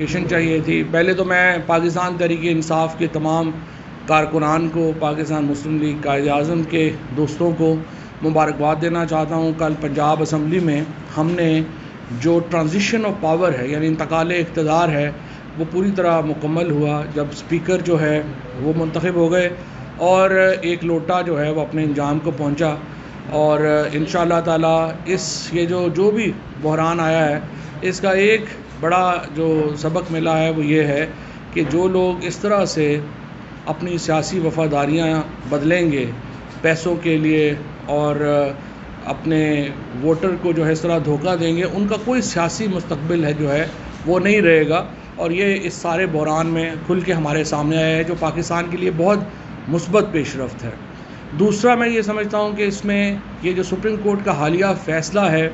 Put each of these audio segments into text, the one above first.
چاہیے تھی۔ پہلے تو میں پاکستان تحریک انصاف کے تمام کارکنان کو، پاکستان مسلم لیگ قائد اعظم کے دوستوں کو مبارکباد دینا چاہتا ہوں۔ کل پنجاب اسمبلی میں ہم نے جو ٹرانزیشن آف پاور ہے، یعنی انتقال اقتدار ہے، وہ پوری طرح مکمل ہوا جو اسپیکر جو ہے وہ منتخب ہو گئے اور ایک لوٹا جو ہے وہ اپنے انجام کو پہنچا، اور انشاءاللہ تعالی یہ جو بھی بحران آیا ہے، اس کا ایک بڑا جو سبق ملا ہے وہ یہ ہے کہ جو لوگ اس طرح سے اپنی سیاسی وفاداریاں بدلیں گے پیسوں کے لیے اور اپنے ووٹر کو جو ہے اس طرح دھوکہ دیں گے، ان کا کوئی سیاسی مستقبل ہے جو ہے وہ نہیں رہے گا، اور یہ اس سارے بحران میں کھل کے ہمارے سامنے آیا ہے جو پاکستان کے لیے بہت مثبت پیش رفت ہے۔ دوسرا میں یہ سمجھتا ہوں کہ اس میں یہ جو سپریم کورٹ کا حالیہ فیصلہ ہے،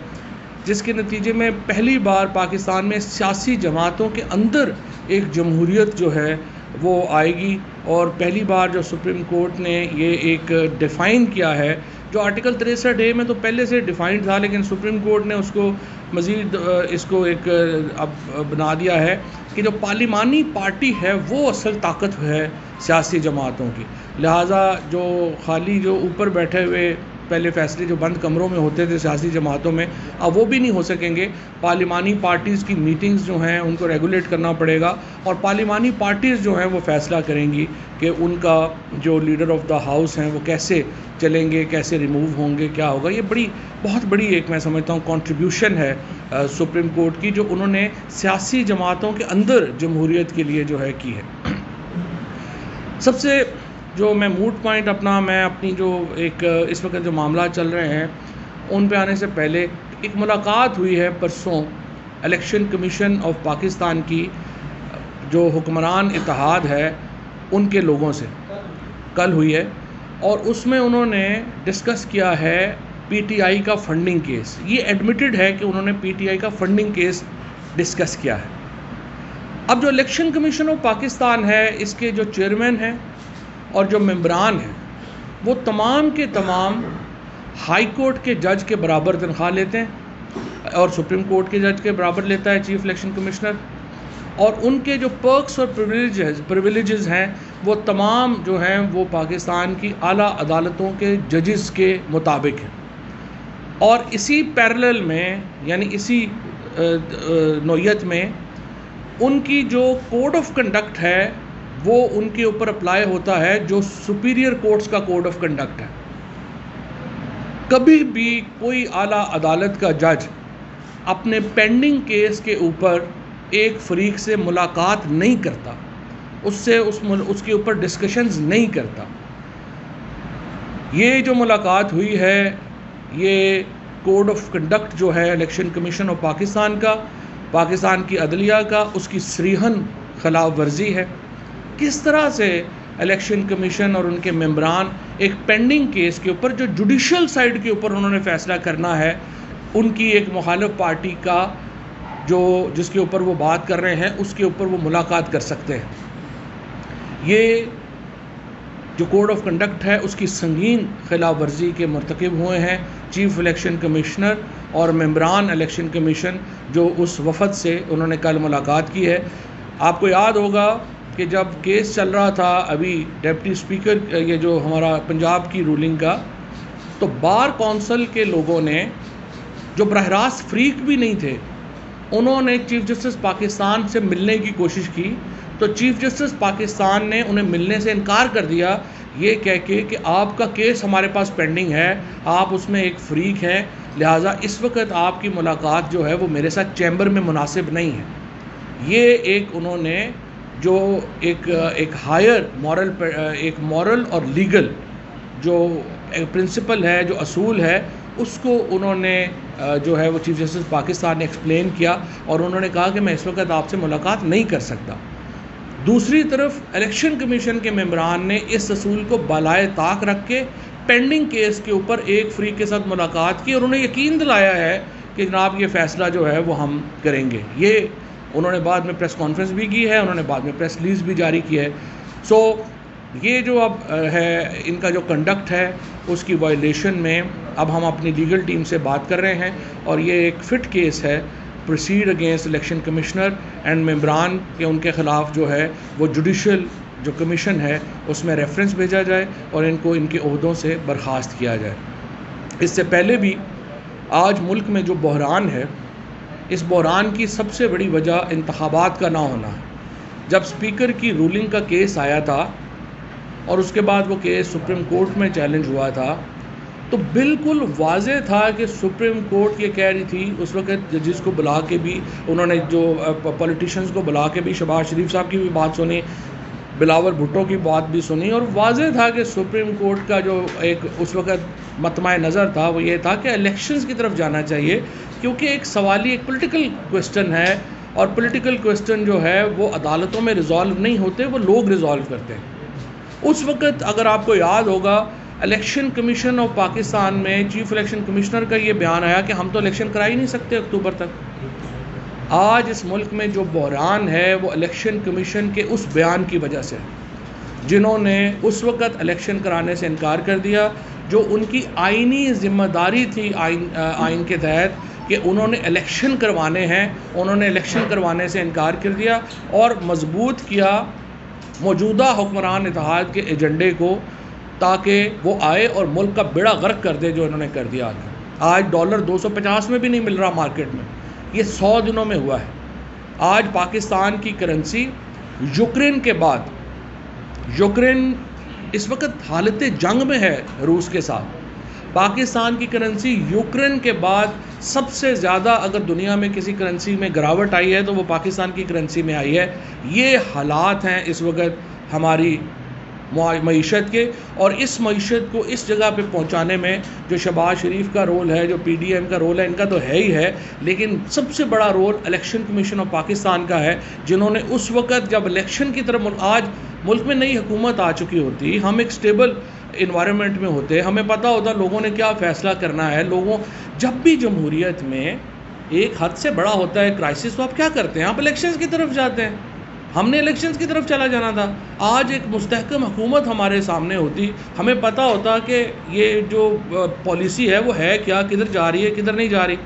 جس کے نتیجے میں پہلی بار پاکستان میں سیاسی جماعتوں کے اندر ایک جمہوریت جو ہے وہ آئے گی، اور پہلی بار جو سپریم کورٹ نے یہ ایک ڈیفائن کیا ہے، جو آرٹیکل 63A میں تو پہلے سے ڈیفائن تھا، لیکن سپریم کورٹ نے اس کو مزید اس کو ایک اب بنا دیا ہے کہ جو پارلیمانی پارٹی ہے وہ اصل طاقت ہے سیاسی جماعتوں کی، لہٰذا جو خالی جو اوپر بیٹھے ہوئے پہلے فیصلے جو بند کمروں میں ہوتے تھے سیاسی جماعتوں میں، اب وہ بھی نہیں ہو سکیں گے۔ پارلیمانی پارٹیز کی میٹنگز جو ہیں ان کو ریگولیٹ کرنا پڑے گا، اور پارلیمانی پارٹیز جو ہیں وہ فیصلہ کریں گی کہ ان کا جو لیڈر آف دا ہاؤس ہیں وہ کیسے چلیں گے، کیسے ریموو ہوں گے، کیا ہوگا۔ یہ بہت بڑی ایک میں سمجھتا ہوں کنٹریبیوشن ہے سپریم کورٹ کی، جو انہوں نے سیاسی جماعتوں کے اندر جمہوریت کے لیے جو ہے کی ہے۔ سب سے جو میں موڈ پوائنٹ میں اپنی جو ایک اس وقت جو معاملات چل رہے ہیں ان پہ آنے سے پہلے، ایک ملاقات ہوئی ہے پرسوں الیکشن کمیشن آف پاکستان کی جو حکمران اتحاد ہے ان کے لوگوں سے، کل ہوئی ہے، اور اس میں انہوں نے ڈسکس کیا ہے پی ٹی آئی کا فنڈنگ کیس۔ یہ ایڈمیٹڈ ہے کہ انہوں نے پی ٹی آئی کا فنڈنگ کیس ڈسکس کیا ہے۔ اب جو الیکشن کمیشن آف پاکستان ہے، اس کے جو چیئرمین ہیں اور جو ممبران ہیں، وہ تمام کے تمام ہائی کورٹ کے جج کے برابر تنخواہ لیتے ہیں، اور سپریم کورٹ کے جج کے برابر لیتا ہے چیف الیکشن کمشنر، اور ان کے جو پرکس اور پریویلیجز ہیں وہ تمام جو ہیں وہ پاکستان کی اعلیٰ عدالتوں کے ججز کے مطابق ہیں۔ اور اسی پیرلل میں، یعنی اسی نوعیت میں، ان کی جو کوڈ آف کنڈکٹ ہے وہ ان کے اوپر اپلائی ہوتا ہے جو سپیریئر کورٹس کا کوڈ آف کنڈکٹ ہے۔ کبھی بھی کوئی اعلیٰ عدالت کا جج اپنے پینڈنگ کیس کے اوپر ایک فریق سے ملاقات نہیں کرتا، اس کے اوپر ڈسکشنز نہیں کرتا۔ یہ جو ملاقات ہوئی ہے، یہ کوڈ آف کنڈکٹ جو ہے الیکشن کمیشن آف پاکستان کا، پاکستان کی عدلیہ کا، اس کی صریحاً خلاف ورزی ہے۔ کس طرح سے الیکشن کمیشن اور ان کے ممبران ایک پینڈنگ کیس کے اوپر جو جوڈیشل سائڈ کے اوپر انہوں نے فیصلہ کرنا ہے، ان کی ایک مخالف پارٹی کا جس کے اوپر وہ بات کر رہے ہیں اس کے اوپر وہ ملاقات کر سکتے ہیں۔ یہ جو کوڈ آف کنڈکٹ ہے اس کی سنگین خلاف ورزی کے مرتکب ہوئے ہیں چیف الیکشن کمشنر اور ممبران الیکشن کمیشن جو اس وفد سے انہوں نے کل ملاقات کی ہے۔ آپ کو یاد ہوگا کہ جب کیس چل رہا تھا ابھی ڈپٹی اسپیکر یہ جو ہمارا پنجاب کی رولنگ کا، تو بار کونسل کے لوگوں نے جو براہ راست فریق بھی نہیں تھے، انہوں نے چیف جسٹس پاکستان سے ملنے کی کوشش کی، تو چیف جسٹس پاکستان نے انہیں ملنے سے انکار کر دیا، یہ کہہ کے کہ آپ کا کیس ہمارے پاس پینڈنگ ہے، آپ اس میں ایک فریق ہیں، لہٰذا اس وقت آپ کی ملاقات جو ہے وہ میرے ساتھ چیمبر میں مناسب نہیں ہے۔ یہ ایک انہوں نے جو ایک ہائر مورل اور لیگل جو پرنسپل ہے، جو اصول ہے، اس کو انہوں نے جو ہے وہ چیف جسٹس پاکستان نے ایکسپلین کیا، اور انہوں نے کہا کہ میں اس وقت آپ سے ملاقات نہیں کر سکتا۔ دوسری طرف الیکشن کمیشن کے ممبران نے اس اصول کو بالائے طاق رکھ کے پینڈنگ کیس کے اوپر ایک فریق کے ساتھ ملاقات کی، اور انہیں یقین دلایا ہے کہ جناب یہ فیصلہ جو ہے وہ ہم کریں گے۔ یہ انہوں نے بعد میں پریس کانفرنس بھی کی ہے، انہوں نے بعد میں پریس ریلیز بھی جاری کی ہے۔ یہ جو اب ہے ان کا جو کنڈکٹ ہے اس کی وائلیشن میں اب ہم اپنی لیگل ٹیم سے بات کر رہے ہیں، اور یہ ایک فٹ کیس ہے proceed against election commissioner and ممبران کہ ان کے خلاف جو ہے وہ جوڈیشل جو کمیشن ہے اس میں ریفرنس بھیجا جائے اور ان کو ان کے عہدوں سے برخاست کیا جائے۔ اس سے پہلے بھی آج ملک میں جو بحران ہے، اس بحران کی سب سے بڑی وجہ انتخابات کا نہ ہونا ہے۔ جب اسپیکر کی رولنگ کا کیس آیا تھا اور اس کے بعد وہ کیس سپریم کورٹ میں چیلنج ہوا تھا، تو بالکل واضح تھا کہ سپریم کورٹ یہ کہہ رہی تھی اس وقت ججز کو بلا کے بھی انہوں نے جو پولیٹیشینز کو بلا کے بھی شہباز شریف صاحب کی بھی بات سنی، بلاول بھٹو کی بات بھی سنی، اور واضح تھا کہ سپریم کورٹ کا جو ایک اس وقت مطمع نظر تھا وہ یہ تھا کہ الیکشنز کی طرف جانا چاہیے، کیونکہ ایک سوالی ایک پولیٹیکل کوسچن ہے، اور پولیٹیکل کوسچن جو ہے وہ عدالتوں میں ریزالو نہیں ہوتے، وہ لوگ ریزالو کرتے ہیں۔ اس وقت اگر آپ کو یاد ہوگا الیکشن کمیشن آف پاکستان میں چیف الیکشن کمشنر کا یہ بیان آیا کہ ہم تو الیکشن کرا ہی نہیں سکتے اکتوبر تک۔ آج اس ملک میں جو بحران ہے وہ الیکشن کمیشن کے اس بیان کی وجہ سے، جنہوں نے اس وقت الیکشن کرانے سے انکار کر دیا، جو ان کی آئینی ذمہ داری تھی آئین کے تحت کہ انہوں نے الیکشن کروانے ہیں، انہوں نے الیکشن کروانے سے انکار کر دیا اور مضبوط کیا موجودہ حکمران اتحاد کے ایجنڈے کو، تاکہ وہ آئے اور ملک کا بیڑا غرق کر دے جو انہوں نے کر دیا۔ آج ڈالر 250 میں بھی نہیں مل رہا مارکیٹ میں، یہ 100 دنوں میں ہوا ہے۔ آج پاکستان کی کرنسی یوکرین کے بعد، یوکرین اس وقت حالت جنگ میں ہے روس کے ساتھ، پاکستان کی کرنسی یوکرین کے بعد سب سے زیادہ اگر دنیا میں کسی کرنسی میں گراوٹ آئی ہے تو وہ پاکستان کی کرنسی میں آئی ہے۔ یہ حالات ہیں اس وقت ہماری معیشت کے، اور اس معیشت کو اس جگہ پہ پہنچانے میں جو شہباز شریف کا رول ہے، جو پی ڈی ایم کا رول ہے، ان کا تو ہے ہی ہے، لیکن سب سے بڑا role election commission of Pakistan کا ہے، جنہوں نے اس وقت جب الیکشن کی طرف آج ملک میں نئی حکومت آ چکی ہوتی، ہم ایک سٹیبل انوائرمنٹ میں ہوتے، ہمیں پتہ ہوتا لوگوں نے کیا فیصلہ کرنا ہے۔ لوگوں جب بھی جمہوریت میں ایک حد سے بڑا ہوتا ہے کرائسس، تو آپ کیا کرتے ہیں؟ آپ الیکشنز کی طرف جاتے ہیں۔ ہم نے الیکشنز کی طرف چلا جانا تھا۔ آج ایک مستحکم حکومت ہمارے سامنے ہوتی، ہمیں پتہ ہوتا کہ یہ جو پالیسی ہے وہ ہے کیا، کدھر جا رہی ہے، کدھر نہیں جا رہی۔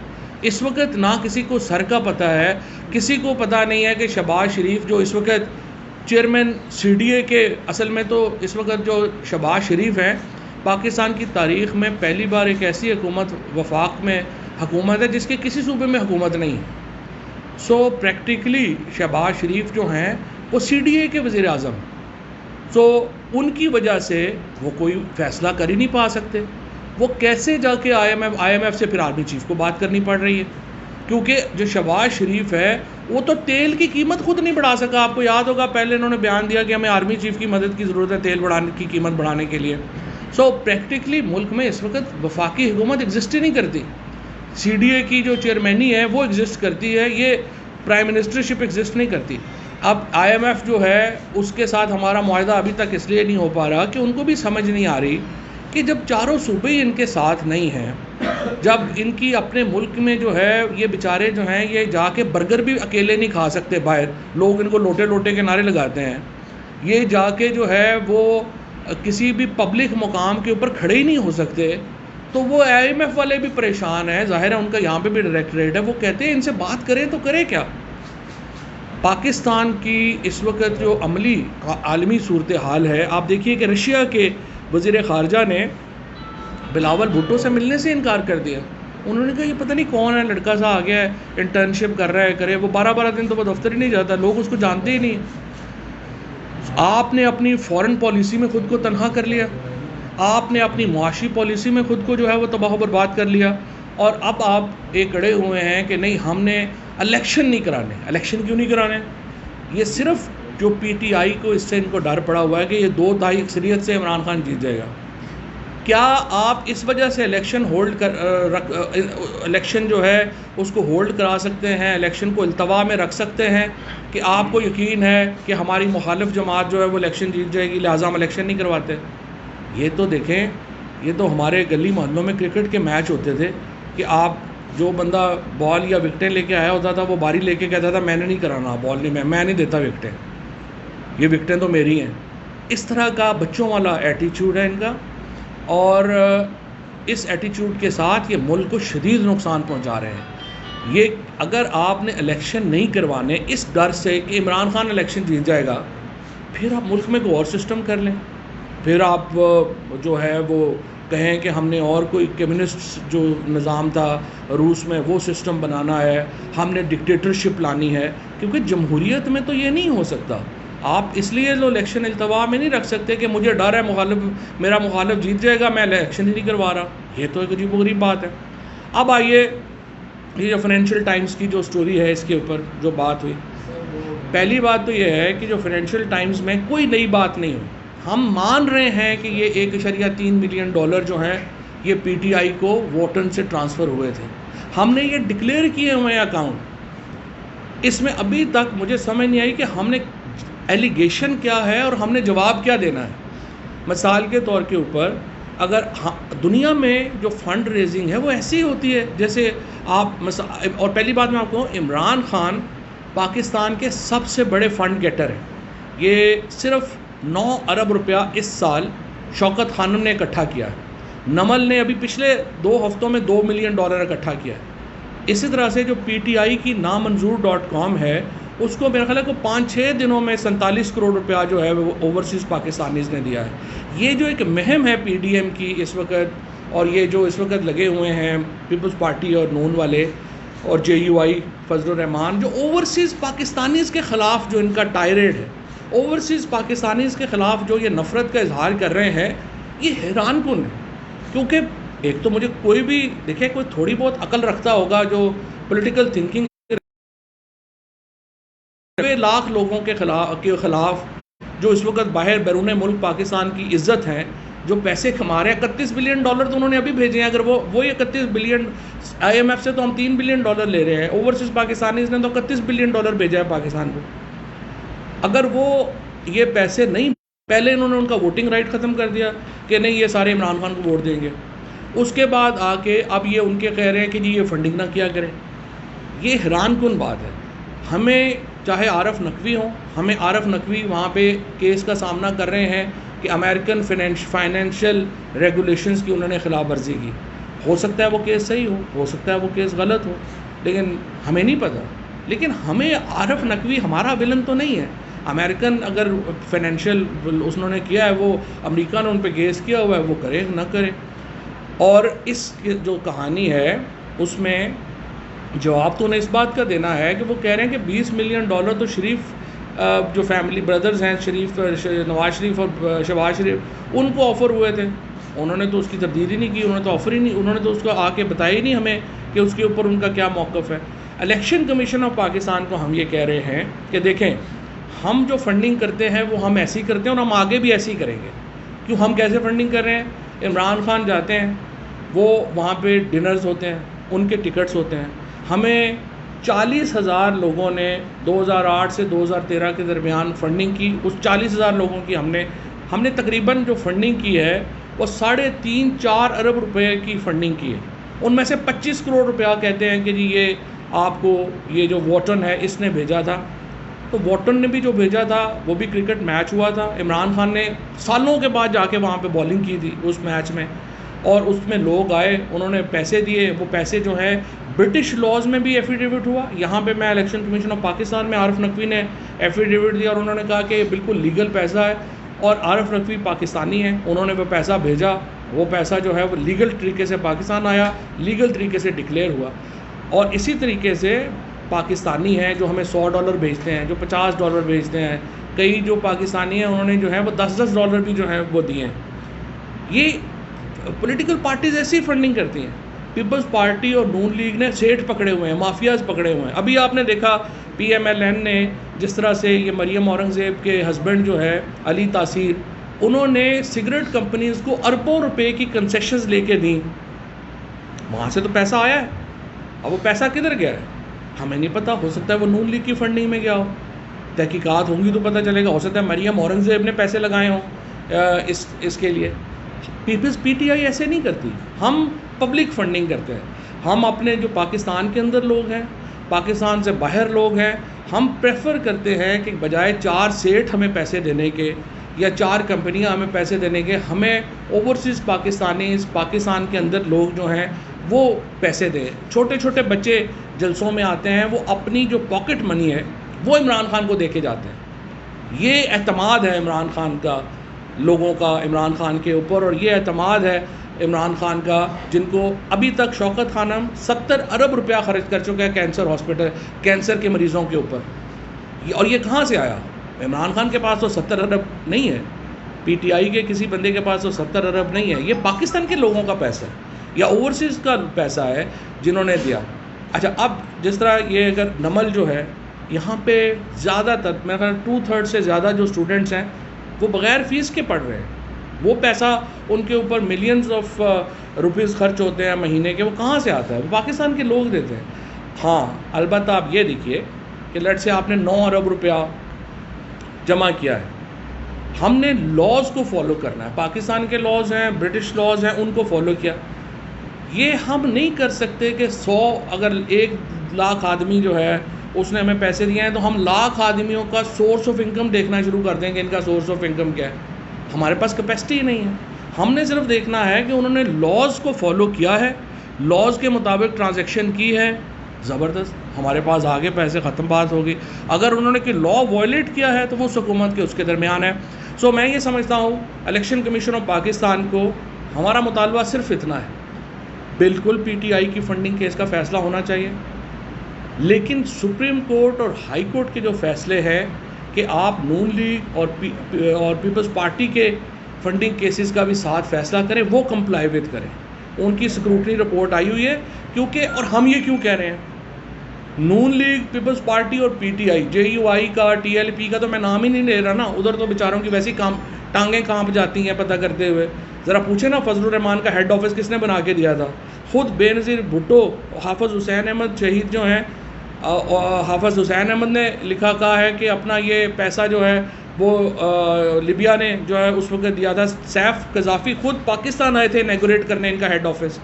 اس وقت نہ کسی کو سر کا پتہ ہے، کسی کو پتہ نہیں ہے کہ شہباز شریف جو اس وقت چیئرمین سی ڈی اے کے، اصل میں تو اس وقت جو شہباز شریف ہیں، پاکستان کی تاریخ میں پہلی بار ایک ایسی حکومت وفاق میں حکومت ہے جس کے کسی صوبے میں حکومت نہیں ہے۔ سو پریکٹیکلی شہباز شریف جو ہیں وہ سی ڈی اے کے وزیر اعظم، سو ان کی وجہ سے وہ کوئی فیصلہ کر ہی نہیں پا سکتے۔ وہ کیسے جا کے آئی ایم ایف سے پھر آرمی چیف کو بات کرنی پڑ رہی ہے، کیونکہ جو شہباز شریف ہے وہ تو تیل کی قیمت خود نہیں بڑھا سکا۔ آپ کو یاد ہوگا پہلے انہوں نے بیان دیا کہ ہمیں آرمی چیف کی مدد کی ضرورت ہے تیل بڑھانے کی قیمت بڑھانے کے لیے۔ سو پریکٹیکلی ملک میں اس وقت وفاقی حکومت ایگزسٹ ہی نہیں کرتی۔ سی ڈی اے کی جو چیئرمینی ہے وہ ایگزسٹ کرتی ہے، یہ پرائم منسٹرشپ ایگزسٹ نہیں کرتی۔ اب آئی ایم ایف جو ہے اس کے ساتھ ہمارا معاہدہ ابھی تک اس لیے نہیں ہو پا رہا کہ ان کو بھی سمجھ نہیں آ رہی کہ جب چاروں صوبے ہی ان کے ساتھ نہیں ہیں، جب ان کی اپنے ملک میں جو ہے یہ بیچارے جو ہیں یہ جا کے برگر بھی اکیلے نہیں کھا سکتے، باہر لوگ ان کو لوٹے لوٹے کے نعرے لگاتے ہیں، یہ جا کے جو ہے وہ کسی بھی پبلک مقام کے اوپر کھڑے ہی نہیں ہو سکتے، تو وہ آئی ایم ایف والے بھی پریشان ہیں۔ ظاہر ہے ان کا یہاں پہ بھی ڈائریکٹریٹ ہے، وہ کہتے ہیں ان سے بات کریں تو کرے کیا۔ پاکستان کی اس وقت جو عملی عالمی صورتحال ہے، آپ دیکھیے کہ رشیا کے وزیر خارجہ نے بلاول بھٹو سے ملنے سے انکار کر دیا۔ انہوں نے کہا یہ پتہ نہیں کون ہے، لڑکا سا آ گیا ہے، انٹرنشپ کر رہا ہے، کرے، وہ 12 دن تو وہ دفتر ہی نہیں جاتا، لوگ اس کو جانتے ہی نہیں۔ آپ نے اپنی فورن پالیسی میں خود کو تنہا کر لیا، آپ نے اپنی معاشی پالیسی میں خود کو جو ہے وہ تباہ و برباد کر لیا، اور اب آپ ایک اڑے ہوئے ہیں کہ نہیں ہم نے الیکشن نہیں کرانے۔ الیکشن کیوں نہیں کرانے؟ یہ صرف جو پی ٹی آئی کو اس سے ان کو ڈر پڑا ہوا ہے کہ یہ 2/3 اکثریت سے عمران خان جیت جائے گا۔ کیا آپ اس وجہ سے الیکشن جو ہے اس کو ہولڈ کرا سکتے ہیں، الیکشن کو التوا میں رکھ سکتے ہیں کہ آپ کو یقین ہے کہ ہماری مخالف جماعت جو ہے وہ الیکشن جیت جائے گی لہٰذا ہم الیکشن نہیں کرواتے؟ یہ تو دیکھیں، یہ تو ہمارے گلی محلوں میں کرکٹ کے میچ ہوتے تھے کہ آپ جو بندہ بال یا وکٹیں لے کے آیا ہوتا تھا وہ باری لے کے کہتا تھا میں نے نہیں کرانا، بال نہیں، میں نہیں دیتا وکٹیں، یہ وکٹیں تو میری ہیں۔ اس طرح کا بچوں والا ایٹیچیوڈ ہے ان کا، اور اس ایٹیچیوڈ کے ساتھ یہ ملک کو شدید نقصان پہنچا رہے ہیں۔ یہ اگر آپ نے الیکشن نہیں کروانے اس ڈر سے کہ عمران خان الیکشن جیت جائے گا، پھر آپ ملک میں کوئی اور سسٹم کر لیں، پھر آپ جو ہے وہ کہیں کہ ہم نے اور کوئی کمیونسٹ جو نظام تھا روس میں وہ سسٹم بنانا ہے، ہم نے ڈکٹیٹرشپ لانی ہے، کیونکہ جمہوریت میں تو یہ نہیں ہو سکتا۔ آپ اس لیے جو الیکشن التوا میں نہیں رکھ سکتے کہ مجھے ڈر ہے میرا مخالف جیت جائے گا، میں الیکشن ہی نہیں کروا رہا، یہ تو ایک عجیب و غریب بات ہے۔ اب آئیے یہ جو فائنینشیل ٹائمز کی جو سٹوری ہے اس کے اوپر جو بات ہوئی، پہلی بات تو یہ ہے کہ جو فائنینشیل ٹائمز میں کوئی نئی بات نہیں ہوئی، ہم مان رہے ہیں کہ یہ 1.3 ملین ڈالر جو ہیں یہ پی ٹی آئی کو ووٹن سے ٹرانسفر ہوئے تھے، ہم نے یہ ڈکلیئر کیے ہوئے اکاؤنٹ۔ اس میں ابھی تک مجھے سمجھ نہیں آئی کہ ہم نے ایلیگیشن کیا ہے اور ہم نے جواب کیا دینا ہے۔ مثال کے طور کے اوپر اگر دنیا میں جو فنڈ ریزنگ ہے وہ ایسی ہوتی ہے جیسے آپ اور پہلی بات میں آپ کو عمران خان پاکستان کے سب سے بڑے فنڈ گیٹر ہیں، یہ صرف 9 ارب روپیہ اس سال شوکت خانم نے اکٹھا کیا ہے، نمل نے ابھی پچھلے 2 ہفتوں میں 2 ملین ڈالر اکٹھا کیا ہے۔ اسی طرح سے جو پی ٹی آئی کی نامنظور.com ہے اس کو میرا خیال ہے کہ 5-6 دنوں میں 47 کروڑ روپیہ جو ہے وہ اوورسیز پاکستانیز نے دیا ہے۔ یہ جو ایک مہم ہے پی ڈی ایم کی اس وقت، اور یہ جو اس وقت لگے ہوئے ہیں پیپلز پارٹی اور نون والے اور جے یو آئی فضل الرحمان، جو اوورسیز پاکستانیز کے خلاف جو ان کا ٹائریڈ ہے، اوورسیز پاکستانیز کے خلاف جو یہ نفرت کا اظہار کر رہے ہیں، یہ حیران کن ہے۔ کیونکہ ایک تو مجھے کوئی بھی دیکھے کوئی تھوڑی بہت عقل رکھتا ہوگا جو پولیٹیکل تھنکنگ لاکھ لوگوں کے خلاف جو اس وقت باہر بیرون ملک پاکستان کی عزت ہیں، جو پیسے کما رہے ہیں، 31 بلین ڈالر تو انہوں نے ابھی بھیجے ہیں۔ اگر وہ 31 بلین آئی ایم ایف سے تو ہم 3 بلین ڈالر لے رہے ہیں، اوورسیز پاکستانیز نے تو 31 بلین ڈالر بھیجا ہے پاکستان کو۔ اگر وہ یہ پیسے نہیں، پہلے انہوں نے ان کا ووٹنگ رائٹ ختم کر دیا کہ نہیں یہ سارے عمران خان کو ووٹ دیں گے، اس کے بعد آ کے اب یہ ان کے کہہ رہے ہیں کہ جی یہ فنڈنگ نہ کیا کریں۔ یہ حیران کن بات ہے۔ ہمیں چاہے عارف نقوی ہوں، ہمیں عارف نقوی وہاں پہ کیس کا سامنا کر رہے ہیں کہ امریکن فائنینشیل ریگولیشنز کی انہوں نے خلاف ورزی کی۔ ہو سکتا ہے وہ کیس صحیح ہو سکتا ہے وہ کیس غلط ہو، لیکن ہمیں نہیں پتہ۔ لیکن ہمیں عارف نقوی ہمارا ولن تو نہیں ہے۔ امریکن اگر فائنینشیل انہوں نے کیا ہے، وہ امریکہ نے ان پہ کیس کیا ہوا ہے، وہ کرے نہ کرے۔ اور اس جو کہانی ہے اس میں جواب تو انہیں اس بات کا دینا ہے کہ وہ کہہ رہے ہیں کہ 20 ملین ڈالر تو شریف جو فیملی بردرز ہیں، شریف نواز شریف اور شہباز شریف، ان کو آفر ہوئے تھے، انہوں نے تو اس کی تبدیل ہی نہیں کی، انہوں نے تو آفر ہی نہیں، انہوں نے تو اس کو آ کے بتایا ہی نہیں ہمیں کہ اس کے اوپر ان کا کیا موقف ہے۔ الیکشن کمیشن آف پاکستان کو ہم یہ کہہ رہے ہیں کہ دیکھیں ہم جو فنڈنگ کرتے ہیں وہ ہم ایسی کرتے ہیں اور ہم آگے بھی ایسی کریں گے۔ کیوں ہم کیسے فنڈنگ کر رہے ہیں؟ عمران خان جاتے ہیں، وہ وہاں پہ ڈنرز ہوتے ہیں، ان کے ٹکٹس ہوتے ہیں۔ ہمیں 40,000 لوگوں نے 2008 سے 2013 کے درمیان فنڈنگ کی، اس 40,000 لوگوں کی ہم نے تقریباً جو فنڈنگ کی ہے وہ 3.5-4 ارب روپے کی فنڈنگ کی ہے۔ ان میں سے 25 کروڑ روپیہ کہتے ہیں کہ جی یہ آپ کو یہ جو واٹن ہے اس نے بھیجا تھا۔ تو واٹن نے بھی جو بھیجا تھا وہ بھی کرکٹ میچ ہوا تھا، عمران خان نے سالوں کے بعد جا کے وہاں پہ بالنگ کی تھی اس میچ میں، اور اس میں لوگ آئے، انہوں نے پیسے دیے، وہ پیسے جو ہیں برٹش لاز میں بھی ایفیڈیوٹ ہوا۔ یہاں پہ میں الیکشن کمیشن آف پاکستان میں عارف نقوی نے ایفیڈیوٹ دیا اور انہوں نے کہا کہ یہ بالکل لیگل پیسہ ہے، اور عارف نقوی پاکستانی ہیں، انہوں نے وہ پیسہ بھیجا، وہ پیسہ جو ہے وہ لیگل طریقے سے پاکستان آیا، لیگل طریقے سے ڈکلیئر ہوا۔ اور اسی طریقے سے پاکستانی ہیں جو ہمیں $100 بھیجتے ہیں، جو $50 بھیجتے ہیں، کئی جو پاکستانی ہیں انہوں نے جو ہے وہ $10 بھی جو ہیں وہ دیے ہیں۔ یہ پولیٹیکل پارٹیز ایسی فنڈنگ کرتی ہیں۔ پیپلز پارٹی اور نون لیگ نے سیٹ پکڑے ہوئے ہیں، مافیاز پکڑے ہوئے ہیں۔ ابھی آپ نے دیکھا پی ایم ایل این نے جس طرح سے یہ مریم اورنگزیب کے ہسبینڈ جو ہے علی تاثیر، انہوں نے سگریٹ کمپنیز کو اربوں روپے کی کنسیشنز لے کے دیں، وہاں سے تو پیسہ آیا ہے، اب وہ پیسہ کدھر گیا ہے ہمیں نہیں پتہ۔ ہو سکتا ہے وہ نون لیگ کی فنڈنگ میں گیا ہو، تحقیقات ہوں گی تو پتہ چلے گا۔ ہو سکتا ہے مریم اورنگزیب نے پیسے لگائے ہوں اس کے لیے۔ پیپلز پی ٹی آئی ایسے نہیں کرتی، ہم پبلک فنڈنگ کرتے ہیں۔ ہم اپنے جو پاکستان کے اندر لوگ ہیں، پاکستان سے باہر لوگ ہیں، ہم پریفر کرتے ہیں کہ بجائے 4 سیٹ ہمیں پیسے دینے کے یا 4 کمپنیاں ہمیں پیسے دینے کے، ہمیں اوورسیز پاکستانیز، پاکستان کے اندر لوگ جو ہیں وہ پیسے دیں. چھوٹے چھوٹے بچے جلسوں میں آتے ہیں, وہ اپنی جو پاکٹ منی ہے وہ عمران خان کو دے کے جاتے ہیں. یہ اعتماد ہے عمران خان کا, لوگوں کا عمران خان کے اوپر, اور یہ اعتماد ہے عمران خان کا جن کو ابھی تک شوکت خانم 70 ارب روپیہ خرچ کر چکا ہے کینسر ہاسپٹل, کینسر کے مریضوں کے اوپر. اور یہ کہاں سے آیا؟ عمران خان کے پاس تو 70 ارب نہیں ہے, پی ٹی آئی کے کسی بندے کے پاس تو 70 ارب نہیں ہے. یہ پاکستان کے لوگوں کا پیسہ ہے یا اوورسیز کا پیسہ ہے جنہوں نے دیا. اچھا, اب جس طرح یہ اگر نمل جو ہے یہاں پہ زیادہ تر میرا خیال 2/3 سے زیادہ جو اسٹوڈنٹس ہیں وہ بغیر فیس کے پڑھ رہے ہیں. وہ پیسہ ان کے اوپر ملینز آف روپیز خرچ ہوتے ہیں مہینے کے, وہ کہاں سے آتا ہے؟ وہ پاکستان کے لوگ دیتے ہیں. ہاں البتہ آپ یہ دیکھیے کہ لیٹ سے آپ نے 9 ارب روپیہ جمع کیا ہے, ہم نے لاز کو فالو کرنا ہے. پاکستان کے لاز ہیں, برٹش لاز ہیں, ان کو فالو کیا. یہ ہم نہیں کر سکتے کہ 100 اگر 1 لاکھ آدمی جو ہے اس نے ہمیں پیسے دیے ہیں تو ہم لاکھ آدمیوں کا سورس آف انکم دیکھنا شروع کر دیں کہ ان کا سورس آف انکم کیا ہے. ہمارے پاس کیپیسٹی ہی نہیں ہے. ہم نے صرف دیکھنا ہے کہ انہوں نے لاز کو فالو کیا ہے, لاز کے مطابق ٹرانزیکشن کی ہے, زبردست, ہمارے پاس آگے پیسے, ختم بات ہوگی. اگر انہوں نے کہ لا وائلیٹ کیا ہے تو وہ اس حکومت کے اس کے درمیان ہے. سو میں یہ سمجھتا ہوں الیکشن کمیشن آف پاکستان کو ہمارا مطالبہ صرف اتنا ہے, بالکل پی ٹی آئی کی فنڈنگ کیس کا فیصلہ ہونا چاہیے, لیکن سپریم کورٹ اور ہائی کورٹ کے جو فیصلے ہیں کہ آپ نون لیگ اور پیپلز پارٹی کے فنڈنگ کیسز کا بھی ساتھ فیصلہ کریں, وہ کمپلائی وتھ کریں. ان کی سکروٹنی رپورٹ آئی ہوئی ہے کیونکہ, اور ہم یہ کیوں کہہ رہے ہیں, نون لیگ, پیپلز پارٹی اور P T I, J you آئی کا, ٹی ایل پی کا تو میں نام ہی نہیں لے رہا نا, ادھر تو بیچاروں کی ویسی ٹانگیں کانپ جاتی ہیں پتہ کرتے ہوئے. ذرا پوچھیں نا فضل الرحمان کا ہیڈ آفس کس نے بنا کے دیا تھا؟ خود بے نظیر بھٹو, حافظ حسین احمد شہید جو ہیں, حافظ حسین احمد نے لکھا کہا ہے کہ اپنا یہ پیسہ جو ہے وہ لیبیا نے جو ہے اس وقت دیا تھا. سیف قذافی خود پاکستان آئے تھے انیگوریٹ کرنے ان کا ہیڈ آفس.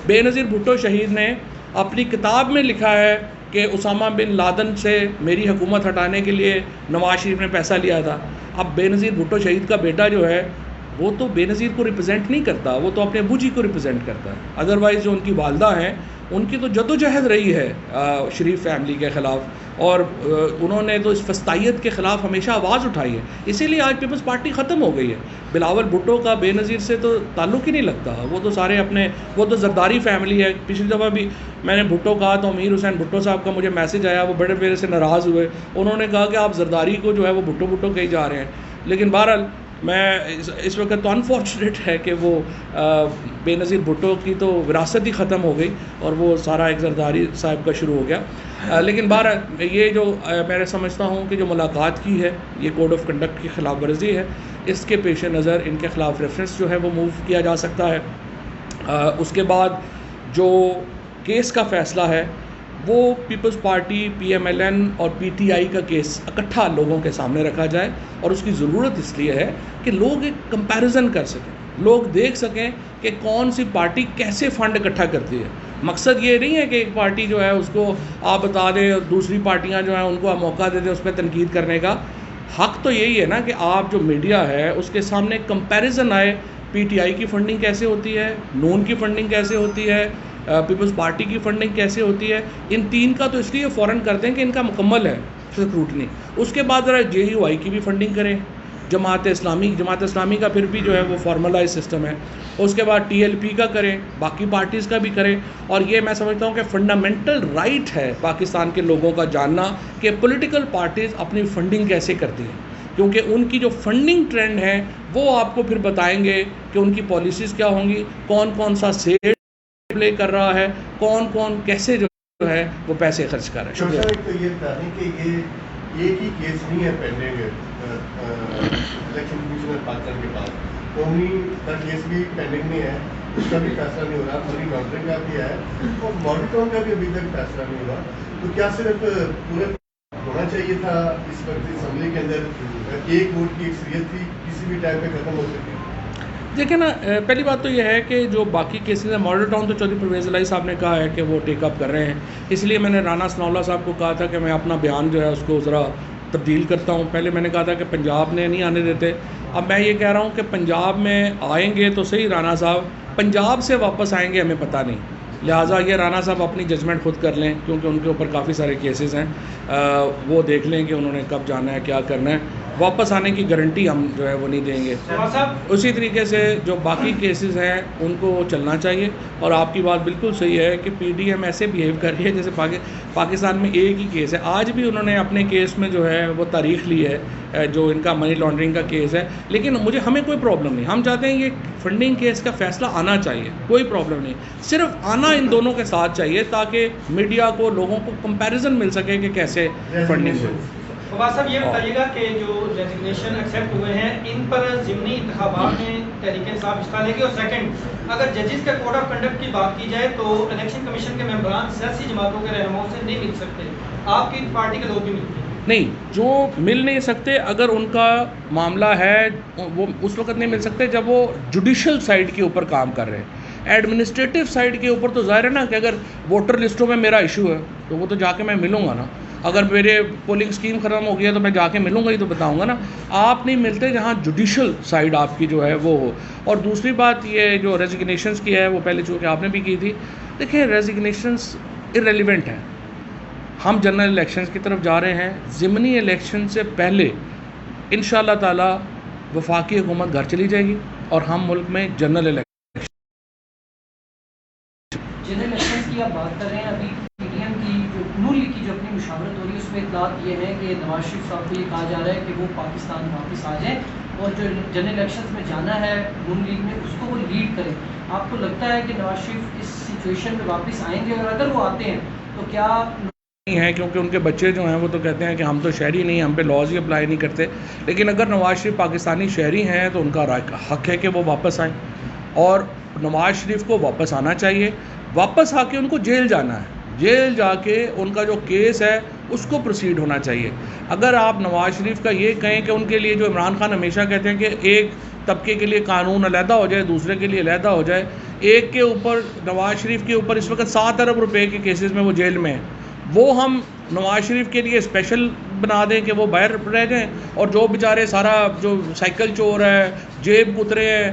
بے نظیر بھٹو شہید نے اپنی کتاب میں لکھا ہے کہ اسامہ بن لادن سے میری حکومت ہٹانے کے لیے نواز شریف نے پیسہ لیا تھا. اب بے نظیر بھٹو شہید کا بیٹا جو ہے وہ تو بے نظیر کو ریپرزینٹ نہیں کرتا, وہ تو اپنے ابو جی کو ریپرزینٹ کرتا ہے. ادروائز جو ان کی والدہ ہیں ان کی تو جدوجہد رہی ہے شریف فیملی کے خلاف, اور انہوں نے تو اس فسطائیت کے خلاف ہمیشہ آواز اٹھائی ہے. اسی لیے آج پیپلز پارٹی ختم ہو گئی ہے. بلاول بھٹو کا بے نظیر سے تو تعلق ہی نہیں لگتا, وہ تو سارے اپنے, وہ تو زرداری فیملی ہے. پچھلی دفعہ بھی میں نے بھٹو کہا تو امیر حسین بھٹو صاحب کا مجھے میسج آیا, وہ بڑے میرے سے ناراض ہوئے. انہوں نے کہا کہ آپ زرداری کو جو ہے وہ بھٹو بھٹو کہی جا رہے ہیں. لیکن بہرحال میں اس وقت تو انفارچونیٹ ہے کہ وہ بے نظیر بھٹو کی تو وراثت ہی ختم ہو گئی اور وہ سارا ایک زرداری صاحب کا شروع ہو گیا. لیکن بہرحال یہ جو میں سمجھتا ہوں کہ جو ملاقات کی ہے یہ کوڈ آف کنڈکٹ کی خلاف ورزی ہے, اس کے پیش نظر ان کے خلاف ریفرنس جو ہے وہ موو کیا جا سکتا ہے. اس کے بعد جو کیس کا فیصلہ ہے وہ Peoples Party, P M L N اور پی ٹی آئی کا کیس اکٹھا لوگوں کے سامنے رکھا جائے, اور اس کی ضرورت اس لیے ہے کہ لوگ ایک کمپیریزن کر سکیں, لوگ دیکھ سکیں کہ کون سی پارٹی کیسے فنڈ اکٹھا کرتی ہے. مقصد یہ نہیں ہے کہ ایک پارٹی جو ہے اس کو آپ بتا دیں اور دوسری پارٹیاں جو ہیں ان کو آپ موقع دے دیں اس پہ تنقید کرنے کا. حق تو یہی ہے نا کہ آپ جو میڈیا ہے اس کے سامنے کمپیریزن آئے, پی ٹی آئی کی فنڈنگ کیسے ہوتی ہے, نون کی فنڈنگ کیسے ہوتی ہے, پیپلز پارٹی کی فنڈنگ کیسے ہوتی ہے. ان تین کا تو اس لیے فوراً کرتے ہیں کہ ان کا مکمل ہے سکروٹنی. اس کے بعد ذرا جے یو آئی کی بھی فنڈنگ کریں, جماعت اسلامی کا پھر بھی جو ہے وہ فارملائز سسٹم ہے. اس کے بعد ٹی ایل پی کا کریں, باقی پارٹیز کا بھی کریں. اور یہ میں سمجھتا ہوں کہ فنڈامنٹل رائٹ ہے پاکستان کے لوگوں کا جاننا کہ پولیٹیکل پارٹیز اپنی فنڈنگ کیسے کرتی ہیں, کیونکہ ان کی جو فنڈنگ ٹرینڈ ہے وہ آپ کو پھر بتائیں گے کہ ان کی پالیسیز کیا ہوں گی, کون کون سا سیٹ پلے کر رہا ہے, کون کون کیسے جو ہے وہ پیسے خرچ کر رہا ہے. شکریہ. تو یہ بتا دیں کہ یہ ایک ہی کیس نہیں ہے pending election commission of Pakistan کے پاس, قومی کا کیس بھی پینڈنگ میں ہے, اس کا بھی فیصلہ نہیں ہو رہا, منی لانڈرنگ کا بھی ہے اور ماڈیٹون کا بھی ابھی تک فیصلہ نہیں ہوا. تو کیا صرف پورے ہونا چاہیے تھا اس وقت اسمبلی کے اندر ایک ووٹ کی اکثریت تھی, کسی بھی ٹائم پہ ختم ہو سکتی؟ دیکھیں نا, پہلی بات تو یہ ہے کہ جو باقی کیسز ہیں ماڈل ٹاؤن تو چودھری پرویز الہی صاحب نے کہا ہے کہ وہ ٹیک اپ کر رہے ہیں, اس لیے میں نے رانا ثناء اللہ صاحب کو کہا تھا کہ میں اپنا بیان جو ہے اس کو ذرا تبدیل کرتا ہوں. پہلے میں نے کہا تھا کہ پنجاب نے نہیں آنے دیتے, اب میں یہ کہہ رہا ہوں کہ پنجاب میں آئیں گے تو صحیح رانا صاحب, پنجاب سے واپس آئیں گے ہمیں پتہ نہیں, لہٰذا یہ رانا صاحب اپنی ججمنٹ خود کر لیں، کیونکہ ان کے اوپر کافی سارے کیسز ہیں، وہ دیکھ لیں کہ انہوں نے کب جانا ہے، کیا کرنا ہے. واپس آنے کی گارنٹی ہم جو ہے وہ نہیں دیں گے. اسی طریقے سے جو باقی کیسز ہیں ان کو چلنا چاہیے. اور آپ کی بات بالکل صحیح ہے کہ پی ڈی ایم ایسے بیہیو کر رہی ہے جیسے پاکستان میں ایک ہی کیس ہے. آج بھی انہوں نے اپنے کیس میں جو ہے وہ تاریخ لی ہے، جو ان کا منی لانڈرنگ کا کیس ہے. لیکن ہمیں کوئی پرابلم نہیں، ہم چاہتے ہیں یہ فنڈنگ کیس کا فیصلہ آنا چاہیے، کوئی پرابلم نہیں، صرف آنا ان دونوں کے ساتھ چاہیے تاکہ میڈیا کو، لوگوں کو کمپیریزن مل سکے کہ کیسے فنڈنگ ہوئی. فواد صاحب یہ بتائیے گا کہ جو ریزگنیشن ایکسیپٹ ہوئے ہیں ان پر ضمنی انتخابات میں تحریک انصاف حصہ لے گی؟ اور سیکنڈ، اگر ججز کے کوڈ آف کنڈکٹ کی بات کی جائے تو الیکشن کمیشن کے ممبران سیاسی جماعتوں کے رہنماؤں سے نہیں مل سکتے، آپ کی پارٹی کے لوگ بھی ملتے ہیں؟ نہیں، جو مل نہیں سکتے، اگر ان کا معاملہ ہے وہ اس وقت نہیں مل سکتے جب وہ جوڈیشل سائڈ کے اوپر کام کر رہے ہیں. ایڈمنسٹریٹو سائڈ کے اوپر تو ظاہر ہے نا کہ اگر ووٹر لسٹوں میں میرا ایشو ہے تو وہ تو جا کے میں ملوں گا نا. اگر میرے پولنگ اسکیم ختم ہو گیا تو میں جا کے ملوں گا ہی، تو بتاؤں گا نا. آپ نہیں ملتے جہاں جوڈیشل سائڈ آپ کی جو ہے وہ ہو. اور دوسری بات یہ جو ریزگنیشنس کی ہے وہ پہلے چونکہ آپ نے بھی کی تھی، دیکھیں ریزگنیشنس ارریلیونٹ ہیں. ہم جنرل الیکشنز کی طرف جا رہے ہیں. ضمنی الیکشن سے پہلے انشاءاللہ تعالی وفاقی حکومت گھر چلی جائے گی اور ہم ملک میں جنرل الیکشن کی آپ بات کر رہے ہیں. ابھی پی ڈی ایم کی جو نون لیگ کی جو اپنی مشاورت ہو رہی ہے اس میں اطلاعات یہ ہے کہ نواز شریف صاحب کو یہ کہا جا رہا ہے کہ وہ پاکستان واپس آ جائیں اور جو جنرل الیکشنز میں جانا ہے نون لیگ میں اس کو وہ لیڈ کریں. آپ کو لگتا ہے کہ نواز شریف اس سچویشن میں واپس آئیں گے؟ اور اگر وہ آتے ہیں تو کیا نہیں ہے، کیونکہ ان کے بچے جو ہیں وہ تو کہتے ہیں کہ ہم تو شہری نہیں، ہم پہ لاز ہی اپلائی نہیں کرتے. لیکن اگر نواز شریف پاکستانی شہری ہیں تو ان کا حق ہے کہ وہ واپس آئیں، اور نواز شریف کو واپس آنا چاہیے. واپس آ کے ان کو جیل جانا ہے، جیل جا کے ان کا جو کیس ہے اس کو پروسیڈ ہونا چاہیے. اگر آپ نواز شریف کا یہ کہیں کہ ان کے لیے، جو عمران خان ہمیشہ کہتے ہیں کہ ایک طبقے کے لیے قانون علیحدہ ہو جائے، دوسرے کے لیے علیحدہ ہو جائے، ایک کے اوپر، نواز شریف کے اوپر اس وقت 7 ارب روپے کے کیسز میں وہ جیل میں ہیں، وہ ہم نواز شریف کے لیے اسپیشل بنا دیں کہ وہ باہر رہ جائیں، اور جو بیچارے سارا جو سائیکل چور ہے، جیب کترے ہیں.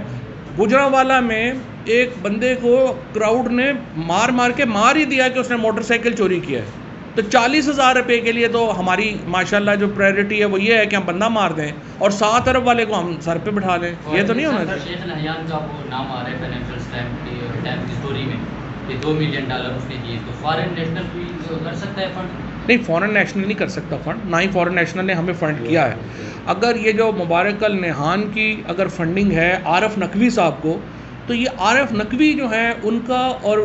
گجرانوالا میں ایک بندے کو کراؤڈ نے مار کے مار ہی دیا کہ اس نے موٹر سائیکل چوری کیا ہے. تو 40,000 روپے کے لیے تو ہماری ماشاءاللہ جو پرائرٹی ہے وہ یہ ہے کہ ہم بندہ مار دیں اور 7 ارب والے کو ہم سر پہ بٹھا لیں. یہ تو نہیں ہونا چاہیے. شیخ نہیان کا وہ نام آ رہا ہے فائنینشیل ٹائمز کی اسٹوری میں کہ $2 ملین اس نے دیے، تو فارن نیشنل بھی کر سکتا ہے فنڈ؟ نہیں، فارن نیشنل نہیں کر سکتا فنڈ، نہ ہی فارن نیشنل نے ہمیں فنڈ کیا ہے. اگر یہ جو مبارک النہان کی اگر فنڈنگ ہے عارف نقوی صاحب کو، تو یہ عارف نقوی جو ہیں ان کا اور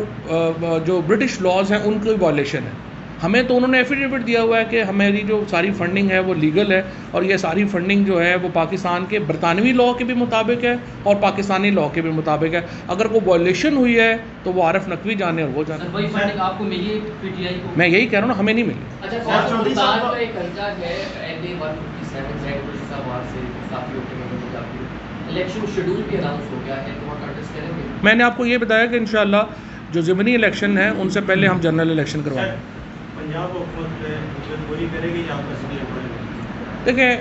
جو برٹش لاز ہیں ان کی وائلیشن ہے. ہمیں تو انہوں نے ایفیڈیوٹ دیا ہوا ہے کہ ہماری جو ساری فنڈنگ ہے وہ لیگل ہے، اور یہ ساری فنڈنگ جو ہے وہ پاکستان کے برطانوی لاء کے بھی مطابق ہے اور پاکستانی لاء کے بھی مطابق ہے. اگر کوئی وائلیشن ہوئی ہے تو وہ عارف نقوی جانے اور وہ جانے. وہی فنڈنگ آپ کو ملی پی ٹی آئی کو؟ میں یہی کہہ رہا ہوں نا، ہمیں نہیں ملی. اچھا، سرکار کا ایک قرضہ ہے LA 157 سے کافی الیکشن شیڈول بھی اناؤنس ہو گیا ہے، تو وہ کنٹیسٹ کریں گے؟ میں نے آپ کو یہ بتایا کہ انشاءاللہ جو ضمنی الیکشن ہیں ان سے پہلے ہم جنرل الیکشن کروائیں. پنجاب حکومت پوری کرے گی یا آپ کا؟ دیکھیں